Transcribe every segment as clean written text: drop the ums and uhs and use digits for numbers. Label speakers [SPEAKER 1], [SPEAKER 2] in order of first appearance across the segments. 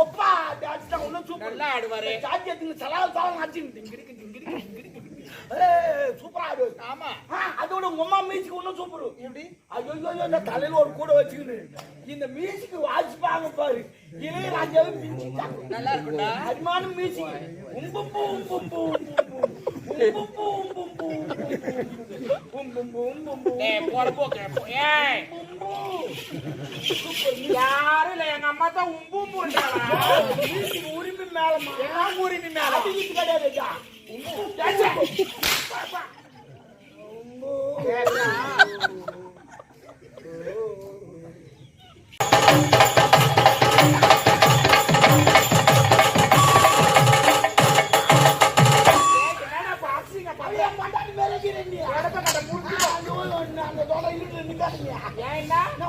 [SPEAKER 1] ஒப்பா டான்ஸ் தான் இன்னும் சூப்பர்
[SPEAKER 2] நல்லா ஆடுவாரு.
[SPEAKER 1] ஜாதி எடுத்து சலால் அடிச்சு சூப்பரா ஆடுவாரு.
[SPEAKER 2] ஆமா
[SPEAKER 1] அதோட உங்க அம்மா மியூசிக் இன்னும் சூப்பர்.
[SPEAKER 2] எப்படி?
[SPEAKER 1] ஐயோ இந்த தலையில ஒரு கூட வச்சுக்கிட்டு இந்த மியூசிக் வாசிப்பாங்க பாரு. இளையராஜாவே மியூசிக்
[SPEAKER 2] நல்லா இருக்கும்டா.
[SPEAKER 1] அருமான மியூசிக்.
[SPEAKER 2] யாரும் இல்ல எங்க அம்மா தான்
[SPEAKER 1] உரிமை மேலமா
[SPEAKER 2] உரிமை மேல
[SPEAKER 1] கிடையாது.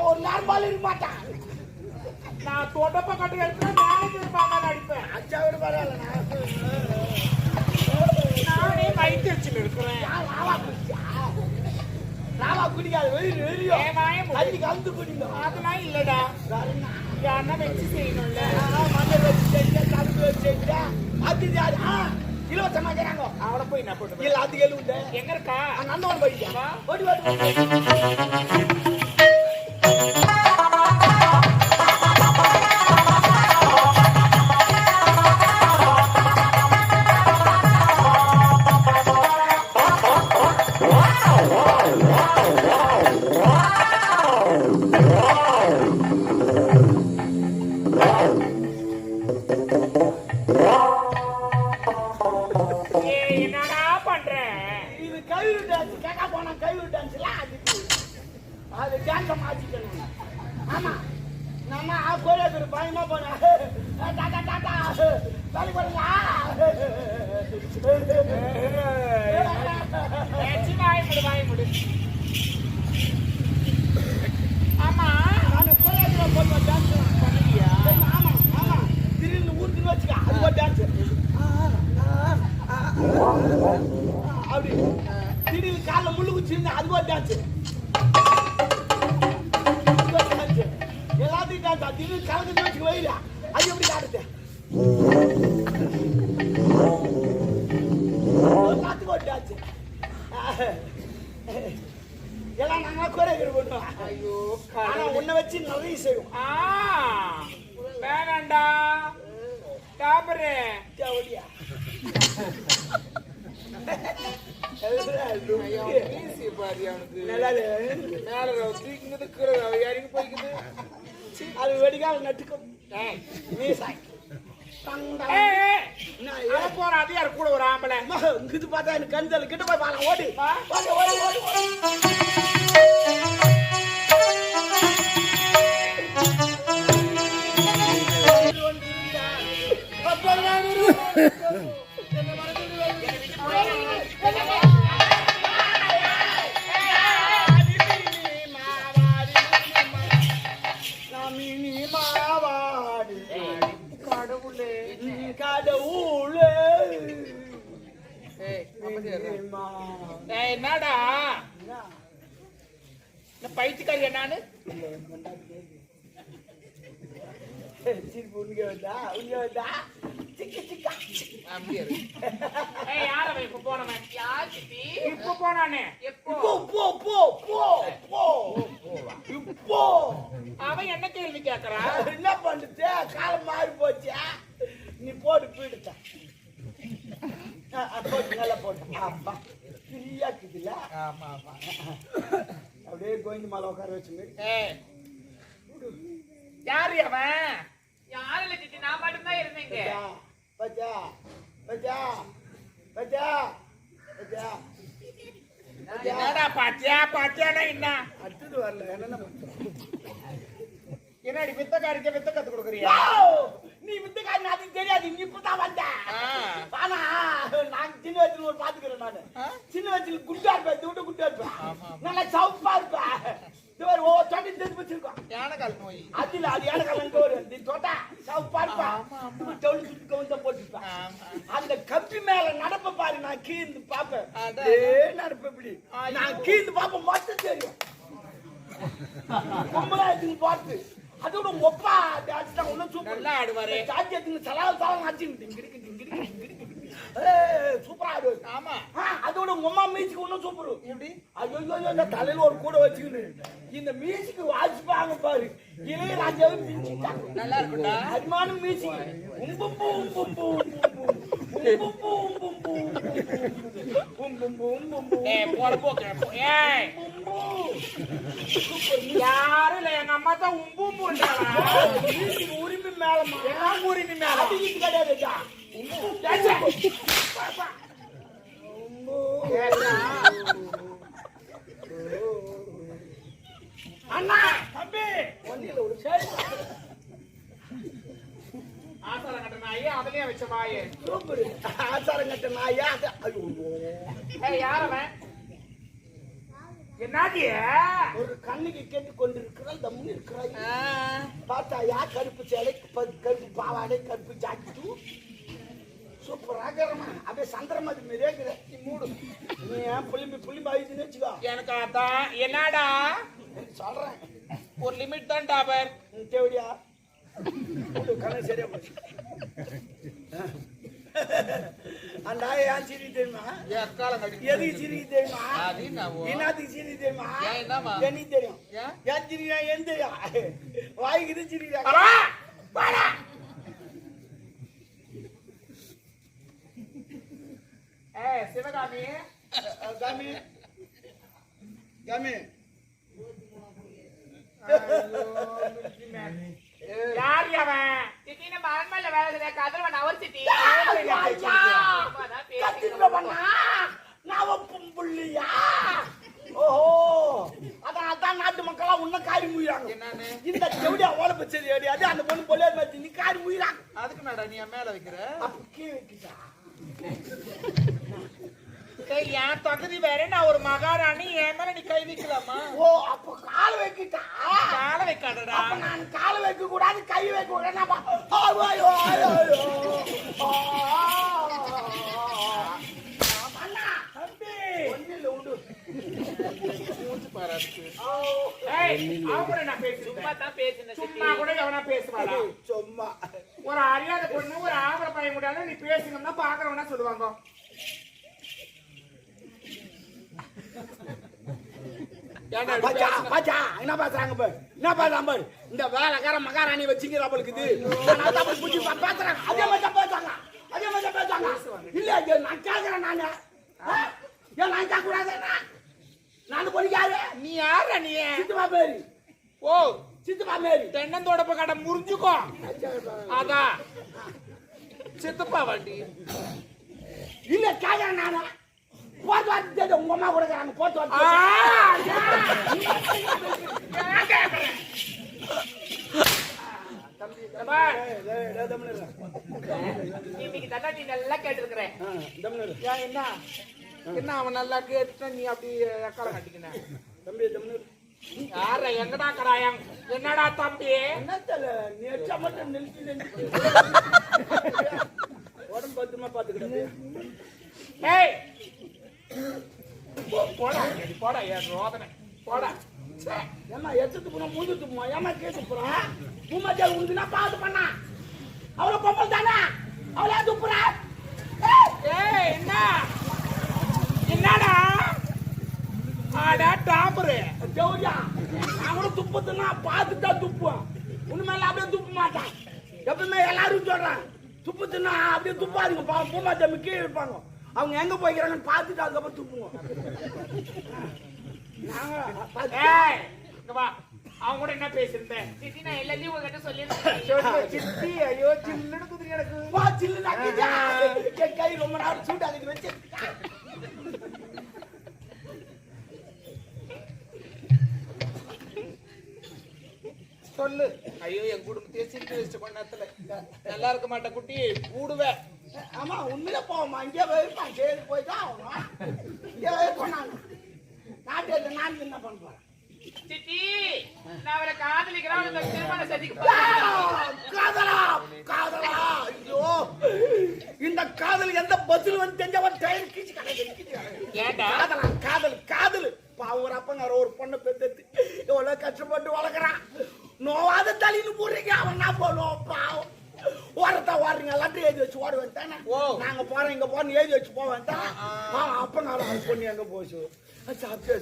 [SPEAKER 1] ஒரு நார்மல் இருக்க மாட்டேன்.
[SPEAKER 2] நான் தோட்டப்ப கட்டு எடுத்து மேனேஜர் பாமா அடிப்பேன்.
[SPEAKER 1] அச்சாவோட பரவாயில்ல.
[SPEAKER 2] நானே வயிற்று வச்சு இருக்கிறேன்.
[SPEAKER 1] ராவா குடிக்காது வெளியும் கலந்து குடிக்கும்.
[SPEAKER 2] அதெல்லாம் இல்லடா. யாருன்னா வச்சு செய்யணும்ல.
[SPEAKER 1] மண்ணை வச்சு செஞ்சா கலந்து வச்சு செஞ்சா அது இலவசமா கேட்காங்க.
[SPEAKER 2] அவளை போய் என்ன போட்டு
[SPEAKER 1] இல்ல அது எழுவுண்ட
[SPEAKER 2] எங்க இருக்கா?
[SPEAKER 1] நந்தவன் போயிட்டா ஓடி
[SPEAKER 2] என்னடா பண்ற?
[SPEAKER 1] இது கைவிடு டான்ஸ். கேட்க போனா கைவிடு டான்ஸ் அது டான்ஸ மாத்திக்கணும். ஆமா நம்ம கோயிலுக்கு பயமா போனா டாடா டாடா வேலை பண்ணுங்க.
[SPEAKER 2] வாய் முடு. ஆமா
[SPEAKER 1] நான் கோயிலுக்கு போடுவேன் டான்ஸ்
[SPEAKER 2] பண்ணியா?
[SPEAKER 1] ஆமா ஆமா திடீர்னு ஊருக்கு வச்சுக்க அது ஒரு டான்ஸ். அப்படி திடீர்னு காலைல முள்ளு குச்சி இருந்தா அது ஒரு டான்ஸ். எல்லாத்தையும் டான்ஸ் திடீர்னு கலந்து வச்சுக்க வயிறா அது எப்படி காட்டுது? எல்லாத்துக்கும் ஒரு டான்ஸ். எல்லாம் நாங்க குறைகள் பண்ணுவோம்.
[SPEAKER 2] ஐயோ
[SPEAKER 1] ஆனா உன்னை வச்சு நிறைய செய்வோம்.
[SPEAKER 2] வேணாண்டா டாபரே
[SPEAKER 1] ஜவுடியா அது வெடிகால நட்டுக்கும்.
[SPEAKER 2] போற அது யாரு கூட ஒரு ஆம்பளை
[SPEAKER 1] இது பார்த்தா எனக்கு கந்தல் கிட்ட போய் பாருங்க. ஓடி ஓடி ஓடி
[SPEAKER 2] என்னடா பைத்தியக்காரி என்னான்னு இப்ப போனவன் இப்ப போனானே அவன் என்ன கேள்வி கேட்கறான்?
[SPEAKER 1] என்ன பண்ணுது? காலம் மாறி போச்சு. நீ போட்டு போயிடுத்த போட்டு நல்லா போட்டு அப்பா ஃப்ரீயா இருக்குதுல்ல. அப்படியே கோயிந்து மேல உட்கார வச்சு
[SPEAKER 2] யாரு அவன்? யாரு இல்ல சித்தி, நான் மட்டும்தான் இருந்தேங்க.
[SPEAKER 1] பச்சா பச்சா பச்சா பச்சா
[SPEAKER 2] என்னடா பாத்தியா பாத்தியாடா என்ன
[SPEAKER 1] அடுத்தது வரல.
[SPEAKER 2] என்னடி வித்தக்காரிக்க வித்த கத்து கொடுக்குறியா?
[SPEAKER 1] நீ வித்தக்காரி அது தெரியாது. நீ இப்பதான் வந்த. ஆனா நான் சின்ன வயசுல ஒரு பாத்துக்கிறேன். நானு சின்ன வயசுல குண்டா இருப்பேன். விட்டு குண்டா இருப்பேன். நல்லா சவுப்பா இருப்பேன். தொட்டி தெரிஞ்சு வச்சிருக்கோம்.
[SPEAKER 2] யானைக்கால் நோய்
[SPEAKER 1] அதுல அது யானைக்கால் ஒரு தொட்டா சவுப்பா இருப்பேன். டவுன் சுத்தி கவுந்த போட்டுருப்பேன். அந்த கப்பி மேல நடப்ப பாரு. நான் கீழ்ந்து பாப்பேன். நடப்ப இப்படி நான் கீழ்ந்து பாப்பேன். மொத்தம் தெரியும். கும்பலா பார்த்து அதோட ஒப்பா டான்ஸ் தான் ஒன்னும் சூப்பர்
[SPEAKER 2] நல்லா ஆடுவாரு.
[SPEAKER 1] சாட்சி எடுத்து சலால் ஆச்சு சூப்பரா ஆடுவாரு.
[SPEAKER 2] ஆமா.
[SPEAKER 1] அதோட உங்க அம்மா மியூசிக் ஒன்னும் சூப்பர்.
[SPEAKER 2] எப்படி?
[SPEAKER 1] ஐயோ இந்த தலையில ஒரு கூட வச்சுக்கிட்டு இந்த மியூசிக் வாசிப்பாங்க பாரு. இளையராஜாவை மிஞ்சிட்டாங்க.
[SPEAKER 2] நல்லா இருக்கும்டா.
[SPEAKER 1] அருமான மியூசிக்.
[SPEAKER 2] யாரும் இல்ல எங்க அம்மா தான்
[SPEAKER 1] உரிமை மேலமா
[SPEAKER 2] உரிமை மேல
[SPEAKER 1] கிடையாது. அண்ணா தம்பி ஒன்னில ஒரு
[SPEAKER 2] ஆசாரம் கட்ட நாயே அதுலயே வச்ச வாயே
[SPEAKER 1] சூப்பர். ஆசாரம் கட்ட நாயா
[SPEAKER 2] யாரவன் என்னாடிய
[SPEAKER 1] ஒரு கண்ணுக்கு கேட்டு கொண்டிருக்கிறாள் தம்முன்னு இருக்கிறாய். பார்த்தா யா கருப்பு சேலை கருப்பு பாவாடை கருப்பு ஜாக்கெட்டு சூப்பராக அப்படியே சந்திரமதி மாரியே மூடு. நீ ஏன் புளிம்பு ஆயிடுச்சுன்னு வச்சுக்கோ.
[SPEAKER 2] எனக்கு அதான் என்னடா
[SPEAKER 1] சொல்றேன்
[SPEAKER 2] ஒரு லிமிட் தான் டாபர்
[SPEAKER 1] தேவடியா கண்ணு சரியா போச்சு. அந்த ஏன் சிரி தெரியுமா? எதுக்கு சிரி தெரியுமா? என்னத்துக்கு சிரி தெரியுமா? என்ன தெரியும்? ஏன் சிரியா? ஏன் தெரியும்? வாய்க்கு சிரியா?
[SPEAKER 2] சிவகாமி
[SPEAKER 1] காமி காமி
[SPEAKER 2] யார் அவன்? சிட்டின மரண்மல்ல வேலை செய்ய கதவன் அவர் சிட்டி
[SPEAKER 1] புள்ளியா? ஓஹோ அதான் நாட்டு மக்களா உன்ன காரி முயிறாங்க. இந்த செவடியா ஓட பச்சது அது அந்த பொண்ணு பொல்ல வச்சு நீ காரி முயிறாங்க.
[SPEAKER 2] அதுக்கு நடா நீ மேல வைக்கிற
[SPEAKER 1] அப்ப கீழே வைக்கிட்டா
[SPEAKER 2] என் தகுதி வேற. நான் ஒரு மகாராணி, என் மேல நீ கை வைக்கலாமா?
[SPEAKER 1] ஓ அப்ப கால வைக்கிட்டா?
[SPEAKER 2] கால வைக்காதடா.
[SPEAKER 1] நான் கால வைக்க கூடாது கை வைக்க கூடாது. சும்மா
[SPEAKER 2] ஒரு அறியாத பொண்ணு ஒரு ஆம்பளை பையன் முடியாது நீ பேசுங்கன்னா பாக்குறவனா சொல்லுவாங்க.
[SPEAKER 1] என்ன பேசுறாங்க பாரு, என்ன பேசுறாங்க பாரு. இந்த வேலைக்கார மகாராணி வச்சுக்கிறாப்பளுக்கு பேசுறாங்க. அதே மாதிரி பேசாங்க, அதே மாதிரி பேசாங்க. இல்ல நான் கேட்கிறேன். நானு ஏன் நான் கேட்க கூடாது? நான் பொறிக்காரு.
[SPEAKER 2] நீ யார? நீ
[SPEAKER 1] சித்துமா பேரு.
[SPEAKER 2] ஓ
[SPEAKER 1] சித்துமா மேரி
[SPEAKER 2] தென்னந்தோடப்ப கடை முறிஞ்சுக்கோ. அதான் சித்தப்பா வண்டி
[SPEAKER 1] இல்ல கேட்கிறேன். நானு போட்டு வாட்டி உங்க அம்மா கொடுக்குறாங்க. போட்டு வாட்டி
[SPEAKER 2] இன்னைக்கு தானே நீ நல்லா கேட்டிருக்கிறேன். என்ன என்ன அவன் நல்லா கேட்டுட்டா நீ அப்படி எக்கால கட்டிக்கின
[SPEAKER 1] தம்பி தமிழ்
[SPEAKER 2] யார எங்கடா கராயம்? என்னடா தம்பி?
[SPEAKER 1] என்ன தெரியல நேற்று மட்டும் நிறுத்தி உடம்பு பத்திரமா பாத்துக்கிட்டு.
[SPEAKER 2] ஏய் போடா போடா என் ரோதனை போடா.
[SPEAKER 1] ஏமா எச்சத்து போனா முழுத்து போமா? ஏமா கேட்டு போறான்? பூமாஜா உனக்கு நான் பாத்து பண்ணா அவ்வளவு பொம்பல் தானே அவளே துப்புறா.
[SPEAKER 2] ஏய் என்ன என்னடா ஆடா டாம்பரு
[SPEAKER 1] ஜவுரியா நான் கூட துப்பத்துனா பாத்துட்டா துப்புவேன். உண்மையில அப்படியே துப்ப மாட்டான். எப்பவுமே எல்லாரும் சொல்றேன் துப்புத்துனா அப்படியே துப்பாதுங்க. பூமாஜா கீழே இருப்பாங்க. அவங்க எங்க போய்க்கிறாங்கன்னு பார்த்துட்டு அதுக்கப்புறம் துப்புவோம்.
[SPEAKER 2] அவங்க கூட என்ன பேசிருந்தேன்? சித்தி நான் எல்லாத்தையும் உங்ககிட்ட சொல்லியிருந்தேன். சித்தி ஐயோ சில்லுன்னு குதிரை எனக்கு
[SPEAKER 1] கை ரொம்ப நாள் சூடாகுது வச்சு
[SPEAKER 2] சொல்லு. ஐயோ என் குடும்பத்தையே சிரிக்க வச்சு கொஞ்ச நேரத்துல நல்லா இருக்க மாட்டேன் குட்டி கூடுவேன்.
[SPEAKER 1] ஆமா உண்மையில போவோமா? இங்கே போயிருப்பான். சரி போய்தான் ஆகணும். இங்கே போனாங்க நாட்டு நான் என்ன பண்ண போறேன்?
[SPEAKER 2] சித்தி நான் அவரை காதலிக்கிறேன். திருமண சதிக்கு
[SPEAKER 1] காதலா காதலா ஐயோ இந்த காதல் எந்த பஸ்ல வந்து தெரிஞ்சவன் டயர் கீச்சு காதலா காதல் காதல். பாவம் அப்பங்க ஒரு பொண்ணை பெற்று எவ்வளவு கஷ்டப்பட்டு வளர்க்குறான். நோவாத தலி ஓடுறீங்க லெட்டர் எழுதி வச்சு ஓட வேண்டானே நாங்க போறோம் இங்க போறோம் எழுதி வச்சு போக வேண்டாம் அப்ப நான் பொண்ணு எங்க போச்சு சாப்பிட்டு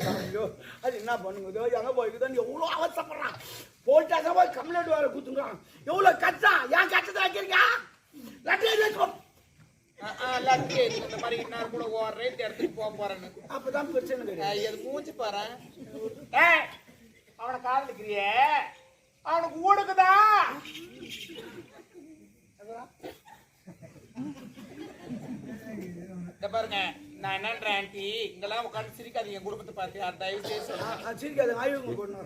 [SPEAKER 1] அது என்ன பண்ணுங்க எங்க போய்க்குதான் எவ்வளவு அவசரப்படுறான் போயிட்டாங்க போய் கம்ப்ளைண்ட் வேற குத்துங்கிறான் எவ்வளவு கச்சா ஏன் கச்சத்தை வைக்கிறீங்க லெட்டர் எழுதி வச்சு
[SPEAKER 2] இந்த மாதிரி இன்னார் கூட ஓடுறேன் இந்த இடத்துக்கு போக போறேன்னு
[SPEAKER 1] அப்பதான் பிரச்சனை
[SPEAKER 2] அது மூச்சு பாரு அவனை காதலிக்கிறியே அவனுக்கு ஊடுக்குதா பாருங்க நான் என்னன்றேன் ஆண்டி இங்கெல்லாம் உட்காந்து சிரிக்காதீங்க குடும்பத்தை பார்த்து யார் தயவு செய்து
[SPEAKER 1] சிரிக்காது ஆய்வுங்க கொண்டு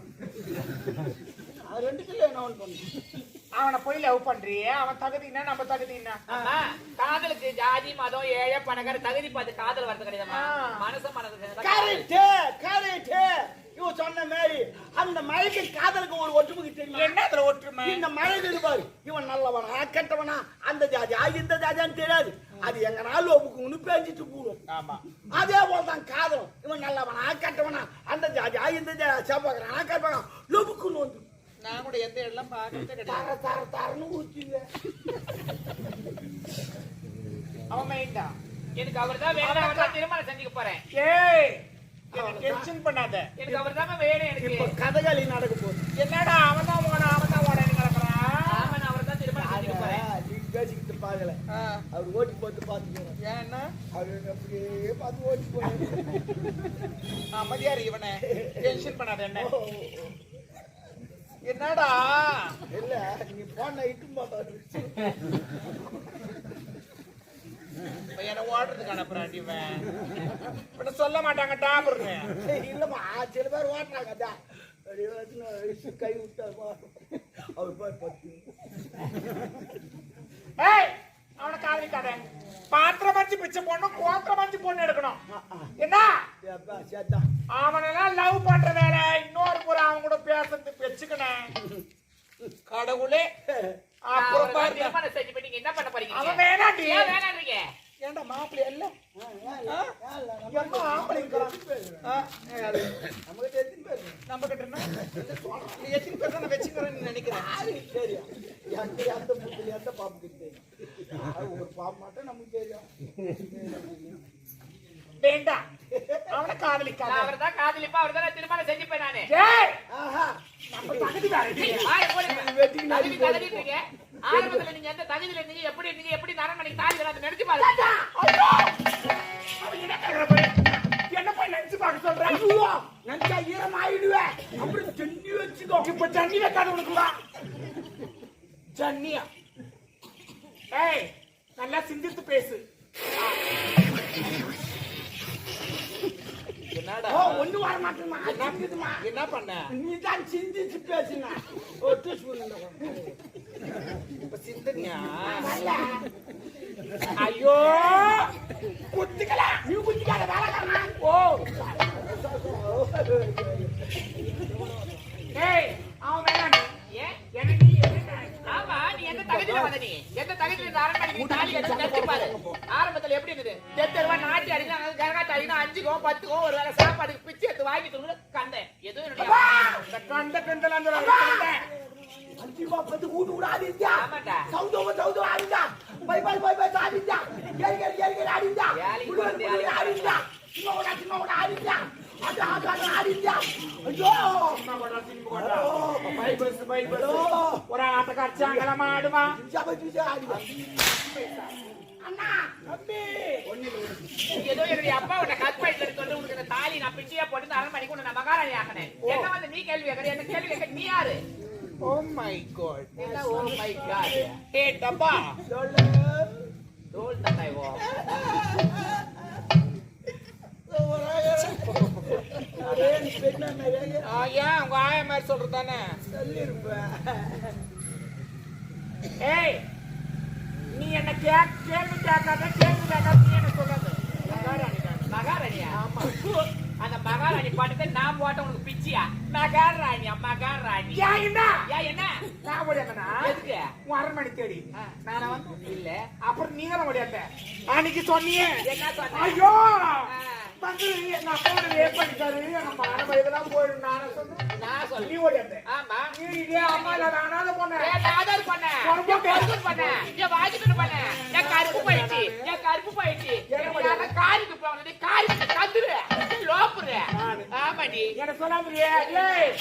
[SPEAKER 1] அது 2 கிலோ என்ன பண்ணு
[SPEAKER 2] அவனை போய் லவ் பண்றியே அவன் தகுதி என்ன நம்ம தகுதி என்ன
[SPEAKER 3] காதலுக்கு ஜாதி மதம் ஏழை பணக்கார தகுதி பார்த்து காதல் வரது கிடையாதுமா மனசு
[SPEAKER 1] இவன் சொன்ன மாதிரி அந்த மழைக்கு காதலுக்கு ஒரு ஒற்றுமைக்கு தெரியும்
[SPEAKER 2] என்ன அதுல ஒற்றுமை
[SPEAKER 1] இந்த மழை பாரு இவன் நல்லவனா கெட்டவனா அந்த ஜாதி இந்த ஜாதியான்னு தெரியாது அது எங்க நாள் ஒப்புக்குன்னு பேஞ்சிட்டு போடும்
[SPEAKER 2] ஆமா
[SPEAKER 1] அதே போலதான் காதலும் இவன் நல்லவனா கெட்டவனா அந்த ஜாதி இந்த சேப்பாக்குறானா கெட்டவனா லொபுக்குன்னு வந்து
[SPEAKER 2] நான் கூட எந்த இடம் பார்க்கறதே கிடையாது
[SPEAKER 1] தரன்னு ஊற்றிங்க
[SPEAKER 3] அவன் மைண்டா எனக்கு அவர் தான் வேணும் அவர் தான் திருமணம் செஞ்சுக்க போறேன்
[SPEAKER 2] ஏய் டென்ஷன் பண்ணாத
[SPEAKER 3] எனக்கு அவர் தான் வேணும் எனக்கு
[SPEAKER 1] இப்ப கதகளி நடக்க போகுது
[SPEAKER 2] என்னடா அவன் தான் ஓடன்னு கிளம்புறான்
[SPEAKER 3] ஆமா அவர் தான் திருமணம் செஞ்சுக்க போறேன்
[SPEAKER 1] நீங்க பேசிக்கிட்டு பாக்கல அவர் ஓட்டி போட்டு பாத்துக்கிறோம்
[SPEAKER 2] ஏன்னா
[SPEAKER 1] அவரு அப்படியே பார்த்து ஓட்டி போய்
[SPEAKER 2] அமைதியாரு இவனை டென்ஷன் பண்ணாத என்ன என்னடா
[SPEAKER 1] இல்ல நீ போன இட்டும்
[SPEAKER 2] என்ன ஓடுறதுக்கு அனுப்புறான் இவன் சொல்ல மாட்டாங்க டாபுன்னு
[SPEAKER 1] இல்லம்மா சில பேர் ஓட்டுறாங்க கை விட்டா அவர் போய் பத்து
[SPEAKER 2] அவனை காதலிக்காத பாத்திரம் மஞ்சு பிச்சை போடணும் கோத்திரம் மஞ்சு பொண்ணு எடுக்கணும் என்ன அவனெல்லாம் லவ் பண்ற வேற இன்னொரு முறை அவன் கூட பேசுறது வச்சுக்கணும் கடவுளே அப்புறம்
[SPEAKER 3] திருமணம் செஞ்சு பண்ணி என்ன பண்ண போறீங்க
[SPEAKER 2] அவன் வேணாண்டி
[SPEAKER 3] வேணான்றீங்க
[SPEAKER 2] ஏன்டா மாப்பிள்ளை இல்ல நம்ம கிட்ட எத்தனை பேர் தான் வச்சுக்கிறேன்னு நினைக்கிறேன்
[SPEAKER 1] தெரியும் எந்த புத்துல எந்த பாம்பு கிட்ட ஒரு பாம்பு மட்டும் நமக்கு தெரியும்
[SPEAKER 2] வேண்டாம் அவனை காதலிக்காத
[SPEAKER 3] அவர் தான் காதலிப்பா அவர் தான் திருமணம் செஞ்சுப்பேன் நானு
[SPEAKER 2] நம்ம தகுதி
[SPEAKER 3] தகுதிட்டீங்க ஆரம்பத்துல நீங்க எந்த தகுதியில இருந்தீங்க எப்படி நரமணிக்கு தாலி வராது நினைச்சு பாருங்க
[SPEAKER 2] என்ன போய் நினைச்சு பார்க்க சொல்றேன்
[SPEAKER 1] நினைச்சா ஈரம் ஆயிடுவேன் அப்படி தண்ணி வச்சுக்கோ
[SPEAKER 2] இப்ப தண்ணி வைக்காத உனக்குவா ஜன்னியா ஏய் நல்லா சிந்தித்து பேசு என்னடா
[SPEAKER 1] ஒண்ணு வர மாட்டேமா
[SPEAKER 2] என்ன பண்ண
[SPEAKER 1] நீ தான் சிந்திச்சு பேசுங்க ஒரு டீஸ்பூன்
[SPEAKER 2] இப்ப சிந்தனியா ஐயோ குத்திக்கல
[SPEAKER 1] நீ குத்திக்காத வேலைக்காரனா
[SPEAKER 2] ஓ ஏய் அவன் வேணாம்
[SPEAKER 3] ஏன்
[SPEAKER 2] எனக்கு
[SPEAKER 3] ஆமா நீ எந்த தகுதியில வந்த நீ எந்த தகுதியில இந்த அரண்மனைக்கு தாலி எடுத்து நினைச்சு பாரு ஆரம்பத்துல எப்படி இருந்தது தெத்தருவா நாட்டி அடினா கரகாட்ட அடினா 5கோ 10கோ ஒரு வேளை சாப்பாடுக்கு பிச்சை எடுத்து வாங்கி தூங்க கண்டேன் எதுவும் என்னுடைய
[SPEAKER 2] கண்ட பெந்தல
[SPEAKER 1] அஞ்சுமா பத்து கூட்டு கூட ஆடிச்சா
[SPEAKER 3] ஆமாடா
[SPEAKER 1] சவுதோ ஆடிச்சா பை ஆடிச்சா கேரி ஆடிச்சா ஆடிச்சா சின்ன கூட ஆடிச்சா அது ஆடிச்சா ஐயோ
[SPEAKER 2] பைபிள் ஒரு ஆட்ட காட்சாங்கள மாடுமா
[SPEAKER 1] அண்ணா தம்பி
[SPEAKER 3] ஏதோ என்னுடைய அப்பாவோட கற்பழில இருந்து உனக்கு இந்த தாலி நான் பிச்சையா போட்டு அரண்மனைக்கு உன்னை நான் மகாராணி ஆக்கினேன் என்ன வந்து நீ கேள்வி கேட்கற என்ன கேள்வி கேட்க நீ யாரு
[SPEAKER 2] ஓ மை காட்
[SPEAKER 3] என்ன ஓ மை காட்
[SPEAKER 2] ஏ டப்பா
[SPEAKER 3] தோல் தந்தாய் ஓ
[SPEAKER 2] ஏன் உங்க ஆய மாதிரி சொல்றது தானே ஏய் நீ என்ன கேள்வி கேட்காத நீ என்ன சொல்றது
[SPEAKER 3] மகாராணியா ஆமா அந்த மகாராணி பாட்டு நான் போட்ட உனக்கு பிச்சியா மகாராணியா மகாராணி
[SPEAKER 2] என்ன
[SPEAKER 3] என்ன
[SPEAKER 2] நான் முடியாதா
[SPEAKER 3] எதுக்கு
[SPEAKER 2] உன் அரண்மனை தேடி
[SPEAKER 3] நானா வந்து இல்ல
[SPEAKER 2] அப்புறம் நீங்களும் முடியாத அன்னைக்கு சொன்னீங்க
[SPEAKER 3] என்ன சொன்ன
[SPEAKER 2] ஐயோ வந்து எங்க அப்பா ரேப் பண்ணிட்டாரு நம்ம அரண்மனைக்கு போயிடும் நான் சொன்னேன் நீ ஓடியாத
[SPEAKER 3] ஆமா
[SPEAKER 2] நீ இதே அம்மா இல்ல நானாவது போனேன்
[SPEAKER 3] ஆதார் பண்ண பண்ண வாங்கிட்டு என்ன பண்ண என் கருப்பு போயிடுச்சு காரிக்கு போனது காரிக்கு கந்துரு லோப்புரு ஆமாடி
[SPEAKER 2] என்ன சொல்லாமறியே ஏய்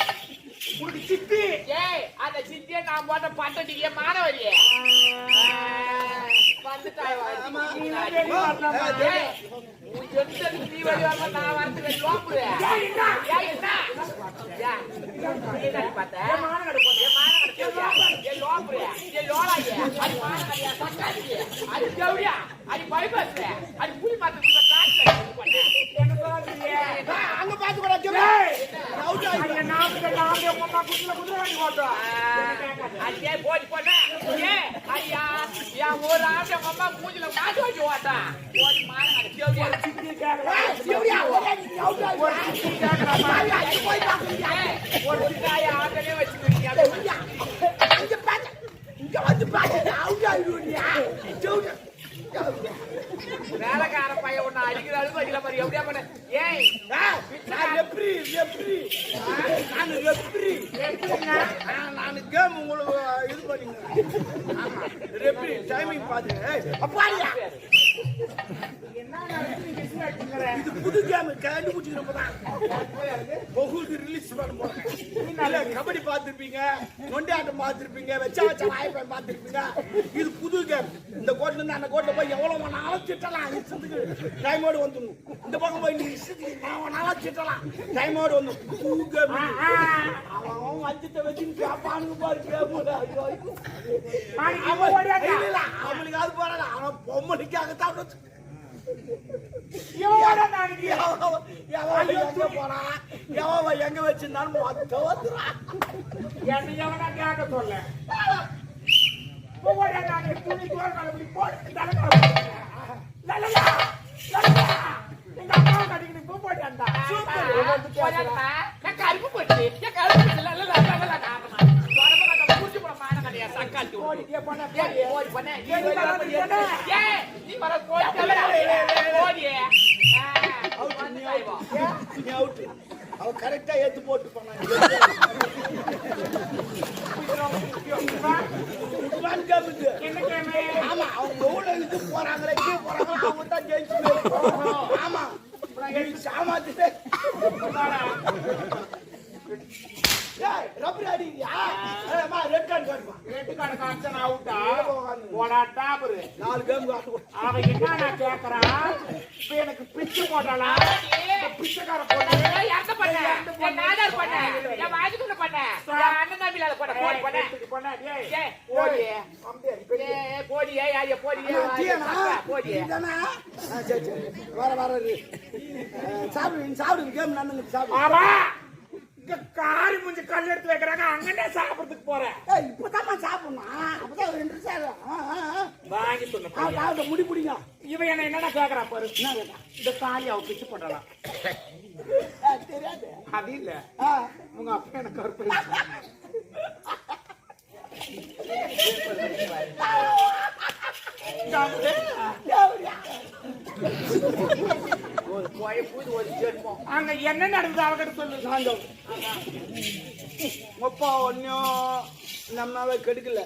[SPEAKER 2] உனக்கு சித்தி
[SPEAKER 3] ஏய் அந்த சித்தியை நான் போட்ட பட்டடியே மானவரியே வந்துட்டாய் நீ வழி வாங்க நான் வரதுக்கு லோப்புரு என்ன பார்த்த அது கௌரியா அது பைபஸ் அது புலி மாத்த
[SPEAKER 1] அங்க பாத்து கூட
[SPEAKER 3] அதே போடி போட்டா ஏ ஐயா என் ஒரு ஆண்டு அம்மா மூஞ்சில மாட்டி வச்சு ஓட்டா போடி மானங்க ஒரு சிக்காய ஆட்டனே வச்சுக்கிறீங்க
[SPEAKER 1] இங்க வந்து பாத்து
[SPEAKER 3] வேலைக்கார பையன் ஒண்ணு அடிக்கிறாரு அடிக்கல மாதிரி எப்படியா பண்ண ஏய்
[SPEAKER 1] நான் கேம் உங்களுக்கு இது பண்ணி டைமிங் பாத்துங்க இது புது கேம் கண்டுபிடிச்சிருப்பதான் ரிலீஸ் பண்ண போறேன் கபடி பார்த்திருப்பீங்க நொண்டி ஆட்டம் பார்த்திருப்பீங்க வச்சா வாய்ப்பேன் பார்த்திருப்பீங்க இது புது கேம் இந்த கோட்ல இருந்து அந்த கோட்ல போய் எவ்வளவு நாளும் திட்டலாம் டைமோடு வந்துடணும் இந்த பக்கம் போய் நாளும் திட்டலாம் டைமோடு வந்து புது கேம் அவன் வஞ்சத்தை வச்சு கேப்பானு பாரு அவனுக்கு அது போறாங்க அவன் பொம்மனுக்காகத்தான் எங்க வச்சிருந்தாலும் மொத்த வந்துறான்
[SPEAKER 2] எவனா கேட்க சொல்ல துணி எங்க அம்மா கட்டிக்கிட்டு பூ போட்டாண்டா
[SPEAKER 3] கருப்பு போட்டு
[SPEAKER 1] அவ கரெக்டா ஏத்து போட்டு போனாங்க ஆமா அவங்க எவ்வளவு இது போறாங்களே போறாங்களோ அவங்க தான் ஜெயிச்சு ஆமா சாமாத்து ரப்பர் அடிக்கியா ரெட் கார்டு
[SPEAKER 2] காமிச்சா அவுட்டா போடா டாபர்
[SPEAKER 1] 4 கேம் காட்டு
[SPEAKER 2] அவன் என்ன நான் கேக்குறான் இப்ப எனக்கு பிச்சு போட்டாளா பிச்சைக்கார போட்டாளா
[SPEAKER 3] யார்ட்ட பண்ண என் நாடார் பண்ண என் வாஜுக்குள்ள பண்ண என் அண்ணன் தம்பில பண்ண
[SPEAKER 2] பண்ண
[SPEAKER 3] ஏய் போடி போடி யாரிய போடி போடி
[SPEAKER 1] இதானா சரி சரி வர சாப்பிடு கேம் நடந்துச்சு சாப்பிடு
[SPEAKER 2] ஆமா காரி முஞ்சி கல் எடுத்து வைக்கிறாங்க அங்கனே சாப்பிடுறதுக்கு போறேன்
[SPEAKER 1] இப்பதான் சாப்பிடணும் அப்பதான் 2 நிமிஷம்
[SPEAKER 2] வாங்கி சொன்ன
[SPEAKER 1] முடி பிடிங்க
[SPEAKER 2] இவன் என்ன என்னடா கேக்குறா பாரு இந்த காலி அவ பிச்சு போடலாம்
[SPEAKER 1] தெரியாது
[SPEAKER 2] அது இல்ல உங்க அப்பா எனக்கு கருப்பு அங்க என்ன நடந்தது அவகிட்ட சொல்லு சாந்தம்
[SPEAKER 1] அப்பா ஒன்னும் நம்மளால கெடுக்கல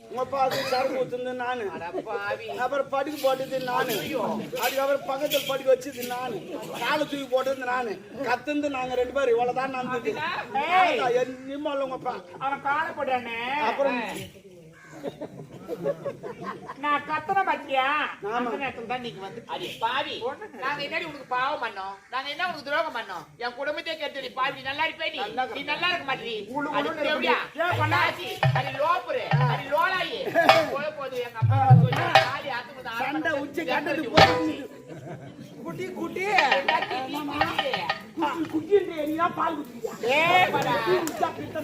[SPEAKER 1] உங்க அப்பா அது சரக்கு ஊத்துனது நானு அப்புறம் படுக்கு போட்டது நானு அதுக்கப்புறம் பக்கத்துல படுக்க வச்சது நானு காலை தூக்கி போட்டது நானு கத்துந்து நாங்க 2 பேரும் இவ்வளவுதான் நடந்தது நிம்மல்ல உங்க அப்பா
[SPEAKER 2] அவன் காலை போட்டானே
[SPEAKER 1] அப்புறம்
[SPEAKER 2] நான் கத்தன பத்தியா அந்த நேரத்துல தான் நீங்க வந்து
[SPEAKER 3] அடி பாவி நாங்க என்னடி உனக்கு பாவம் பண்ணோம் நாங்க என்ன உனக்கு துரோகம் பண்ணோம் என் குடும்பத்தையே கேட்டடி பாவி நல்லா இருப்பே நீ நல்லா இருக்க மாட்டீ அது எப்படியா பண்ணாச்சி அது லோப்புரு அது லோலாயி போய் போது எங்க அப்பா காலி ஆத்துமுதா
[SPEAKER 1] சண்டை உச்சி கண்டது குட்டி குட்டி குட்டி நீயா பால் குடியா
[SPEAKER 3] ஏய் படா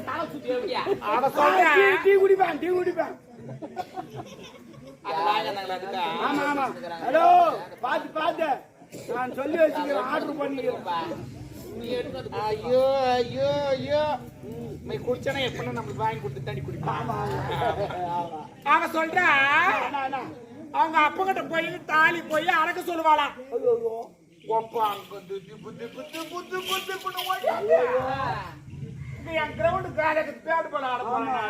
[SPEAKER 1] தலை சுத்தி
[SPEAKER 3] எப்படியா
[SPEAKER 2] அவ சொல்றேன்
[SPEAKER 1] டீ குடிப்பேன் ஆமா ஆமா ஹலோ பாத்து நான் சொல்லி வச்சுக்கிறேன் ஆர்டர் பண்ணிக்கிறேன்
[SPEAKER 2] ஐயோ ஐயோ ஐயோ நீ குடிச்சனா எப்ப நம்மளுக்கு வாங்கி கொடுத்து தண்ணி குடிப்பான் அவன் சொல்றா அவங்க அப்பா கிட்ட போய் தாலி போய் அடக்க சொல்லுவாளாம் என் கிரவுண்டு காலைக்கு பேடு போல ஆட போறேன்.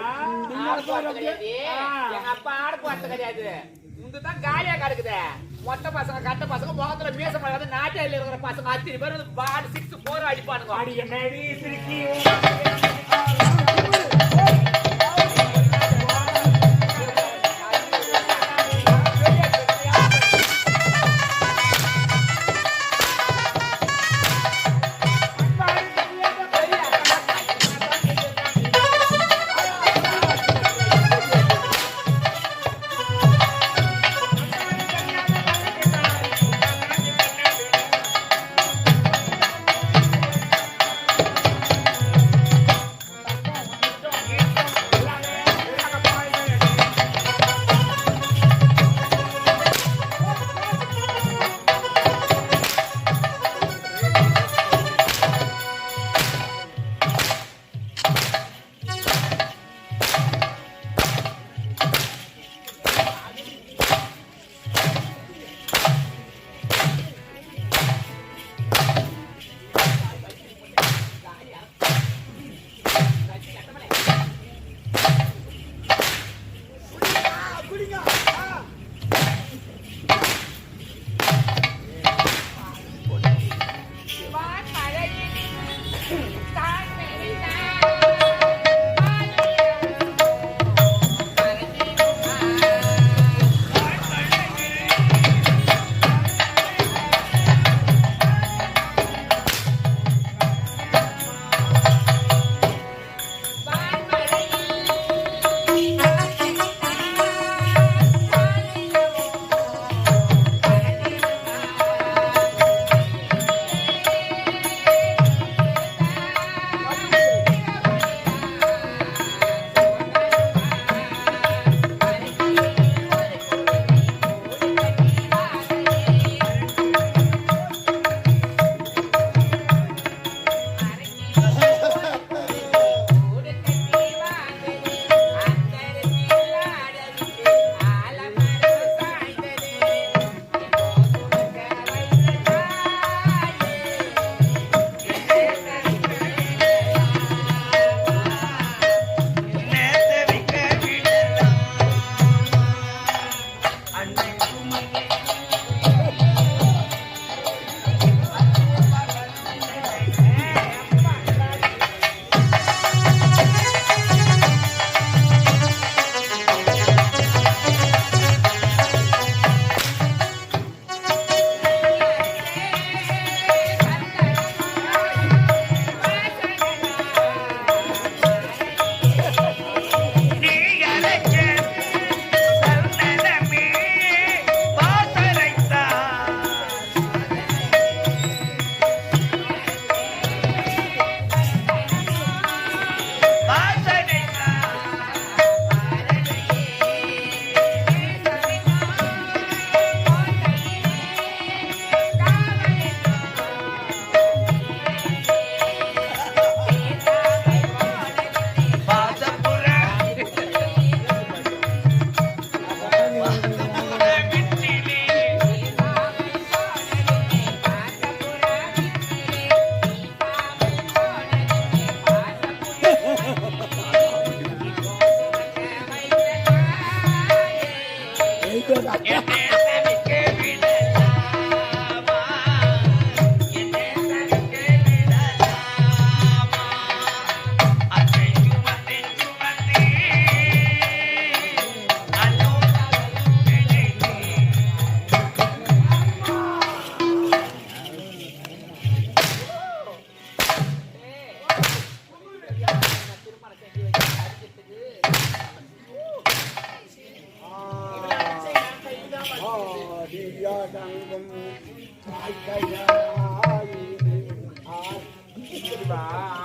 [SPEAKER 3] ஆடு போறது கிடையாது. எங்க அப்பா ஆடு போறது கிடையாது. இதுதான் காலியா கிடக்குது. மொட்டை பசங்க கட்ட பசங்க முகத்துல மீச மாட்டாத நாட்டில இருக்கிற பசங்க அத்தனை பேர் வந்து பால் 6-4 அடிப்பானுங்க.
[SPEAKER 2] அடி என்னடி சிரிக்கி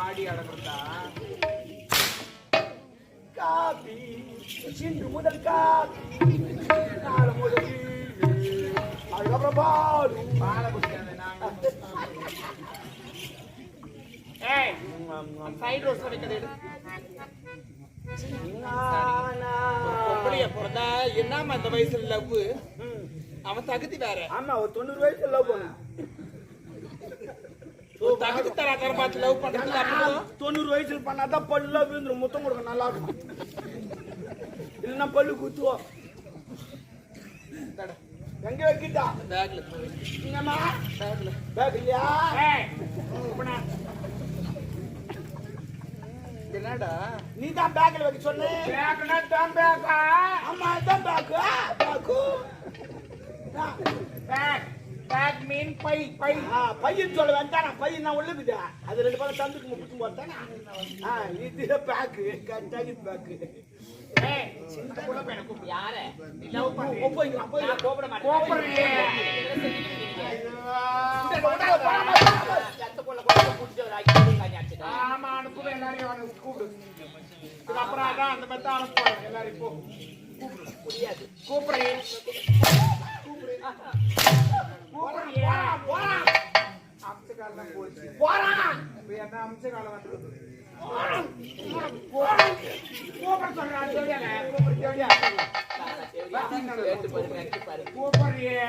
[SPEAKER 2] ஆடி அடங்குறதா
[SPEAKER 1] காபி சிந்து முதல் காபி நாலு முதல் அதுக்கப்புறம் பாலு
[SPEAKER 2] பாலை குடிக்காத நாங்க ஏய் சைடு ரோஸ் வைக்கிறது பொம்பளைய பிறந்தா என்னமா இந்த வயசுல லவ் அவன் தகுதி வேற
[SPEAKER 1] ஆமா ஒரு 90 வயசுல லவ் பண்ண
[SPEAKER 2] தகுதி தராதர பார்த்து லவ் பண்றது அப்போ
[SPEAKER 1] 90 வயசுல பண்ணாதான் பல்லுல விழுந்துரும், முத்தம் கொடுக்க நல்லா இருக்கும். இல்லைன்னா பல்லு குத்துவோம். எங்க வைக்கிட்டா
[SPEAKER 2] பேக்ல
[SPEAKER 1] இங்கம்மா பேக் இல்லையா?
[SPEAKER 2] என்னடா
[SPEAKER 1] நீ தான் பேக்ல வைக்க சொன்ன.
[SPEAKER 2] பேக்னா தான் பேக்கா?
[SPEAKER 1] ஆமா இதான் பேக்கு.
[SPEAKER 2] பேக் பேக் மீன் பை பை.
[SPEAKER 1] பையன் சொல்ல வேண்டாம், பையன் நான் உள்ளுக்குதா அது 2 பக்கம் தந்துக்கு முப்பத்து போட்டானா. இது பேக்கு கட்டாகி பேக்கு.
[SPEAKER 2] ஏய் சின்ன புள்ள பையனை கூப்பிடு.
[SPEAKER 3] யாரு
[SPEAKER 2] லவ் பண்ணு.
[SPEAKER 1] போய்க்கலாம் போய்
[SPEAKER 3] நான் கோபப்பட மாட்டேன்.
[SPEAKER 2] கோபப்படுறியே. ஆமா அனுப்புவேன் எல்லாரையும் அவனுக்கு கூப்பிடு. அப்புறம் அதான் அந்த மெத்த அனுப்புவாங்க எல்லாரையும் போ.
[SPEAKER 3] முடியாது.
[SPEAKER 2] கூப்பிடுறியே. கூப்பிடுறியே. அம்சகாலம் போச்சு.
[SPEAKER 1] போறான்
[SPEAKER 2] என்ன அம்சகாலம் வந்துருக்கு. கூப்பிட சொல்றான் சொல்லியாங்க. கூப்பிடு சொல்லியா.
[SPEAKER 3] கேட்டு பாரு, கேட்டு பாரு.
[SPEAKER 2] கூப்பிடுறியே.